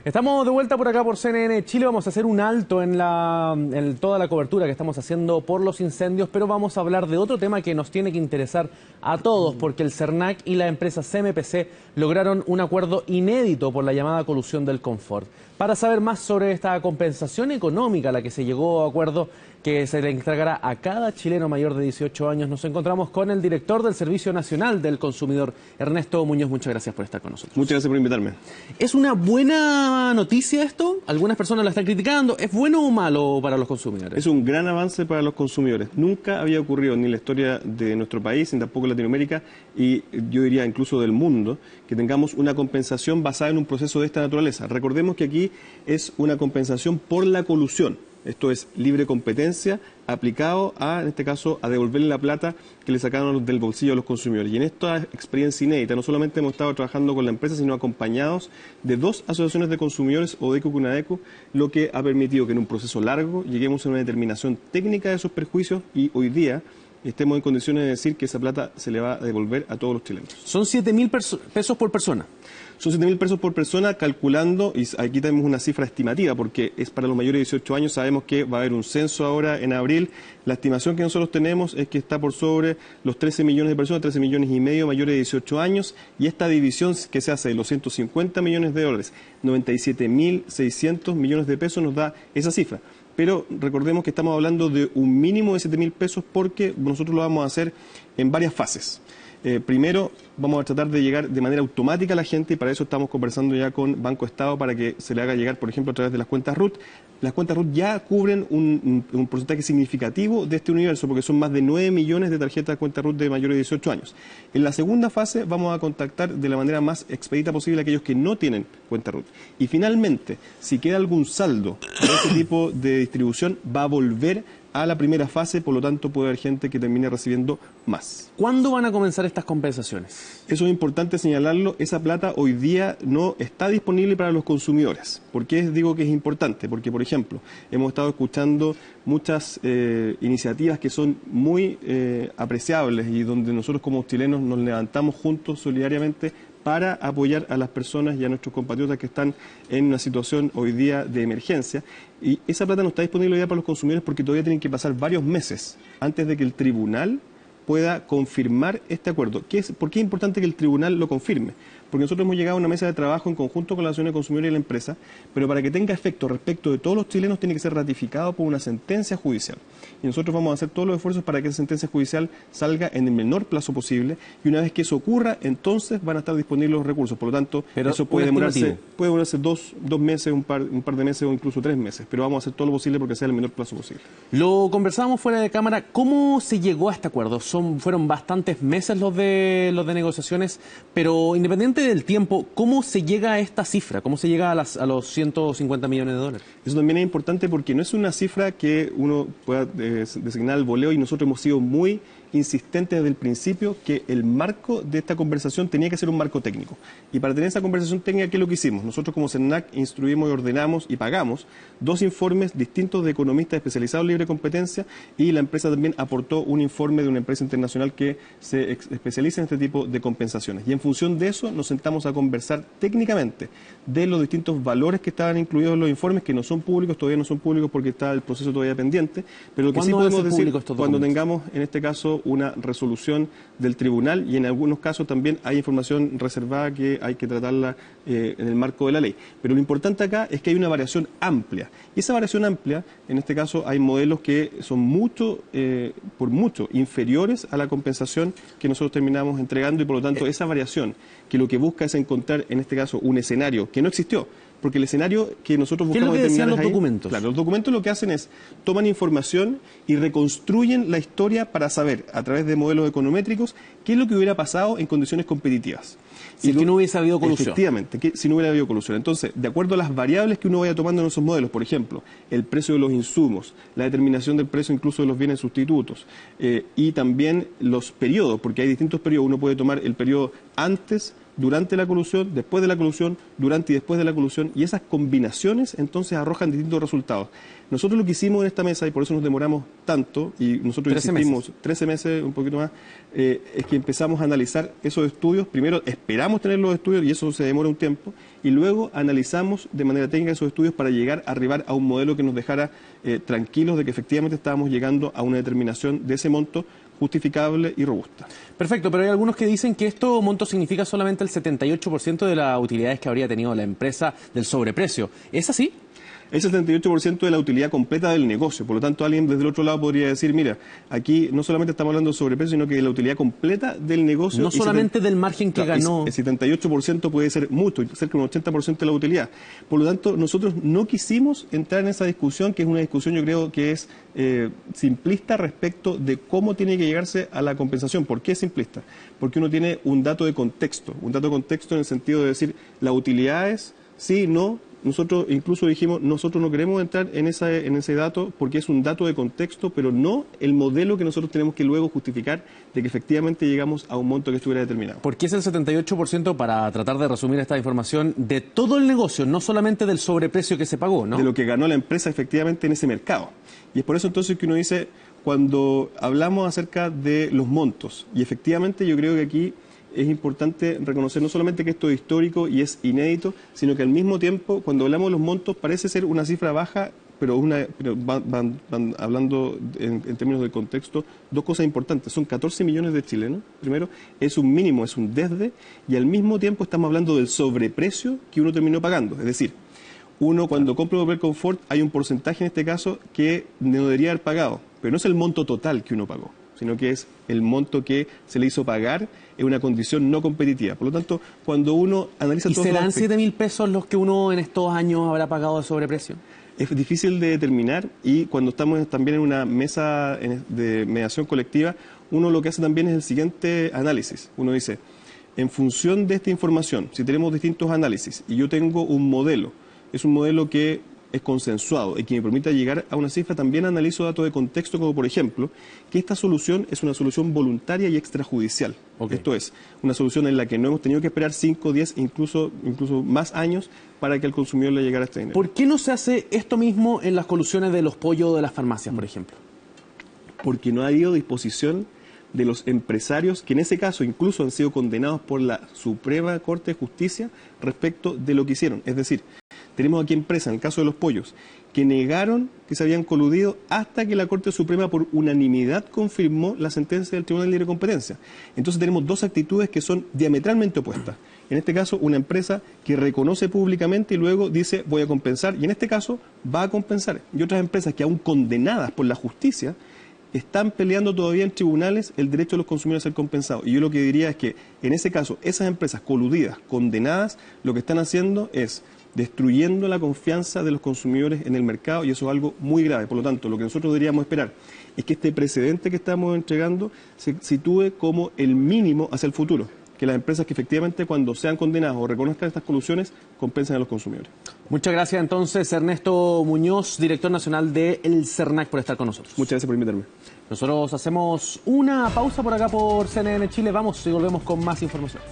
Estamos de vuelta por acá por CNN Chile. Vamos a hacer un alto en toda la cobertura que estamos haciendo por los incendios, pero vamos a hablar de otro tema que nos tiene que interesar a todos, porque el CERNAC y la empresa CMPC lograron un acuerdo inédito por la llamada colusión del confort. Para saber más sobre esta compensación económica a la que se llegó a acuerdo que se le entregará a cada chileno mayor de 18 años, nos encontramos con el director del Servicio Nacional del Consumidor, Ernesto Muñoz. Muchas gracias por estar con nosotros. Muchas gracias por invitarme. ¿Es una buena noticia esto? Algunas personas la están criticando. ¿Es bueno o malo para los consumidores? Es un gran avance para los consumidores. Nunca había ocurrido ni en la historia de nuestro país, ni tampoco en Latinoamérica, y yo diría incluso del mundo, que tengamos una compensación basada en un proceso de esta naturaleza. Recordemos que aquí es una compensación por la colusión. Esto es libre competencia aplicado en este caso, a devolverle la plata que le sacaron del bolsillo a los consumidores. Y en esta experiencia inédita, no solamente hemos estado trabajando con la empresa, sino acompañados de 2 asociaciones de consumidores, ODECO y CUNADECO, lo que ha permitido que en un proceso largo lleguemos a una determinación técnica de esos perjuicios y hoy día estemos en condiciones de decir que esa plata se le va a devolver a todos los chilenos. Son 7.000 pesos por persona. Son 7.000 pesos por persona, calculando, y aquí tenemos una cifra estimativa, porque es para los mayores de 18 años, sabemos que va a haber un censo ahora en abril. La estimación que nosotros tenemos es que está por sobre los 13 millones de personas, 13 millones y medio mayores de 18 años, y esta división que se hace de los 150 millones de dólares, 97.600 millones de pesos nos da esa cifra. Pero recordemos que estamos hablando de un mínimo de 7.000 pesos porque nosotros lo vamos a hacer en varias fases. Primero, vamos a tratar de llegar de manera automática a la gente y para eso estamos conversando ya con Banco Estado para que se le haga llegar, por ejemplo, a través de las cuentas RUT. Las cuentas RUT ya cubren un porcentaje significativo de este universo porque son más de 9 millones de tarjetas de cuenta RUT de mayores de 18 años. En la segunda fase vamos a contactar de la manera más expedita posible a aquellos que no tienen cuenta RUT. Y finalmente, si queda algún saldo de ese tipo de distribución, va a volver a la primera fase, por lo tanto puede haber gente que termine recibiendo más. ¿Cuándo van a comenzar estas compensaciones? Eso es importante señalarlo, esa plata hoy día no está disponible para los consumidores. ¿Por qué digo que es importante? Porque, por ejemplo, hemos estado escuchando muchas iniciativas que son muy apreciables y donde nosotros como chilenos nos levantamos juntos solidariamente para apoyar a las personas y a nuestros compatriotas que están en una situación hoy día de emergencia. Y esa plata no está disponible hoy día para los consumidores porque todavía tienen que pasar varios meses antes de que el tribunal pueda confirmar este acuerdo. ¿Por qué es importante que el tribunal lo confirme? Porque nosotros hemos llegado a una mesa de trabajo en conjunto con la Asociación de Consumidores y la empresa, pero para que tenga efecto respecto de todos los chilenos tiene que ser ratificado por una sentencia judicial. Y nosotros vamos a hacer todos los esfuerzos para que esa sentencia judicial salga en el menor plazo posible y una vez que eso ocurra, entonces van a estar disponibles los recursos. Por lo tanto, eso puede demorarse dos meses, un par de meses o incluso 3 meses, pero vamos a hacer todo lo posible porque sea el menor plazo posible. Lo conversábamos fuera de cámara. ¿Cómo se llegó a este acuerdo? Fueron bastantes meses los de negociaciones, pero independiente del tiempo, ¿cómo se llega a esta cifra? ¿Cómo se llega a los 150 millones de dólares? Eso también es importante porque no es una cifra que uno pueda designar al voleo y nosotros hemos sido muy insistentes desde el principio que el marco de esta conversación tenía que ser un marco técnico. Y para tener esa conversación técnica, ¿qué es lo que hicimos? Nosotros como CERNAC instruimos y ordenamos y pagamos 2 informes distintos de economistas especializados en libre competencia y la empresa también aportó un informe de una empresa internacional que se especializa en este tipo de compensaciones. Y en función de eso nos sentamos a conversar técnicamente de los distintos valores que estaban incluidos en los informes, que no son públicos, todavía no son públicos porque está el proceso todavía pendiente, pero lo que sí podemos decir cuando tengamos en este caso una resolución del tribunal y en algunos casos también hay información reservada que hay que tratarla en el marco de la ley. Pero lo importante acá es que hay una variación amplia y esa variación amplia, en este caso hay modelos que son por mucho inferiores a la compensación que nosotros terminamos entregando y por lo tanto esa variación que lo que busca es encontrar en este caso un escenario que no existió. Porque el escenario que nosotros buscamos determinar es los documentos. Claro, los documentos lo que hacen es toman información y reconstruyen la historia para saber, a través de modelos econométricos, qué es lo que hubiera pasado en condiciones competitivas. Si no hubiese habido colusión. Efectivamente, si no hubiera habido colusión. Entonces, de acuerdo a las variables que uno vaya tomando en esos modelos, por ejemplo, el precio de los insumos, la determinación del precio incluso de los bienes sustitutos y también los periodos, porque hay distintos periodos. Uno puede tomar el periodo antes, durante la colusión, después de la colusión, durante y después de la colusión, y esas combinaciones entonces arrojan distintos resultados. Nosotros lo que hicimos en esta mesa, y por eso nos demoramos tanto, y nosotros 13 insistimos, meses. 13 meses, un poquito más, es que empezamos a analizar esos estudios. Primero esperamos tener los estudios, y eso se demora un tiempo, y luego analizamos de manera técnica esos estudios para llegar a arribar a un modelo que nos dejara tranquilos de que efectivamente estábamos llegando a una determinación de ese monto justificable y robusta. Perfecto, pero hay algunos que dicen que esto monto significa solamente el 78% de las utilidades que habría tenido la empresa del sobreprecio. ¿Es así? Es el 78% de la utilidad completa del negocio. Por lo tanto, alguien desde el otro lado podría decir, mira, aquí no solamente estamos hablando de sobreprecio, sino que de la utilidad completa del negocio. No solamente del margen que ganó. El 78% puede ser mucho, cerca de un 80% de la utilidad. Por lo tanto, nosotros no quisimos entrar en esa discusión, que es una discusión, yo creo, que es simplista respecto de cómo tiene que llegarse a la compensación. ¿Por qué es simplista? Porque uno tiene un dato de contexto en el sentido de decir, la utilidad es sí, no. Nosotros incluso dijimos, nosotros no queremos entrar en ese dato porque es un dato de contexto, pero no el modelo que nosotros tenemos que luego justificar de que efectivamente llegamos a un monto que estuviera determinado. Porque es el 78%, para tratar de resumir esta información, de todo el negocio, no solamente del sobreprecio que se pagó, ¿no? De lo que ganó la empresa efectivamente en ese mercado. Y es por eso entonces que uno dice, cuando hablamos acerca de los montos, y efectivamente yo creo que aquí es importante reconocer no solamente que esto es histórico y es inédito, sino que al mismo tiempo, cuando hablamos de los montos, parece ser una cifra baja, pero van hablando en términos de contexto, dos cosas importantes. Son 14 millones de chilenos, primero, es un mínimo, es un desde, y al mismo tiempo estamos hablando del sobreprecio que uno terminó pagando. Es decir, uno cuando compra un Opel Confort hay un porcentaje en este caso que no debería haber pagado, pero no es el monto total que uno pagó, sino que es el monto que se le hizo pagar en una condición no competitiva. Por lo tanto, cuando uno analiza todo... ¿Y serán 7.000 pesos los que uno en estos años habrá pagado de sobreprecio? Es difícil de determinar, y cuando estamos también en una mesa de mediación colectiva, uno lo que hace también es el siguiente análisis. Uno dice, en función de esta información, si tenemos distintos análisis y yo tengo un modelo, es un modelo que es consensuado y que me permita llegar a una cifra, también analizo datos de contexto, como por ejemplo, que esta solución es una solución voluntaria y extrajudicial. Okay. Esto es, una solución en la que no hemos tenido que esperar 5, 10, incluso más años para que al consumidor le llegara este dinero. ¿Por qué no se hace esto mismo en las colusiones de los pollos de las farmacias, por ejemplo? Porque no ha habido disposición de los empresarios, que en ese caso incluso han sido condenados por la Suprema Corte de Justicia respecto de lo que hicieron. Es decir, tenemos aquí empresas, en el caso de los pollos, que negaron que se habían coludido hasta que la Corte Suprema por unanimidad confirmó la sentencia del Tribunal de Libre Competencia. Entonces tenemos dos actitudes que son diametralmente opuestas. En este caso, una empresa que reconoce públicamente y luego dice voy a compensar, y en este caso va a compensar. Y otras empresas que aún condenadas por la justicia están peleando todavía en tribunales el derecho de los consumidores a ser compensados. Y yo lo que diría es que en ese caso, esas empresas coludidas, condenadas, lo que están haciendo es destruyendo la confianza de los consumidores en el mercado, y eso es algo muy grave. Por lo tanto, lo que nosotros deberíamos esperar es que este precedente que estamos entregando se sitúe como el mínimo hacia el futuro, que las empresas que efectivamente cuando sean condenadas o reconozcan estas colusiones compensen a los consumidores. Muchas gracias entonces, Ernesto Muñoz, director nacional del CERNAC, por estar con nosotros. Muchas gracias por invitarme. Nosotros hacemos una pausa por acá por CNN Chile. Vamos y volvemos con más información.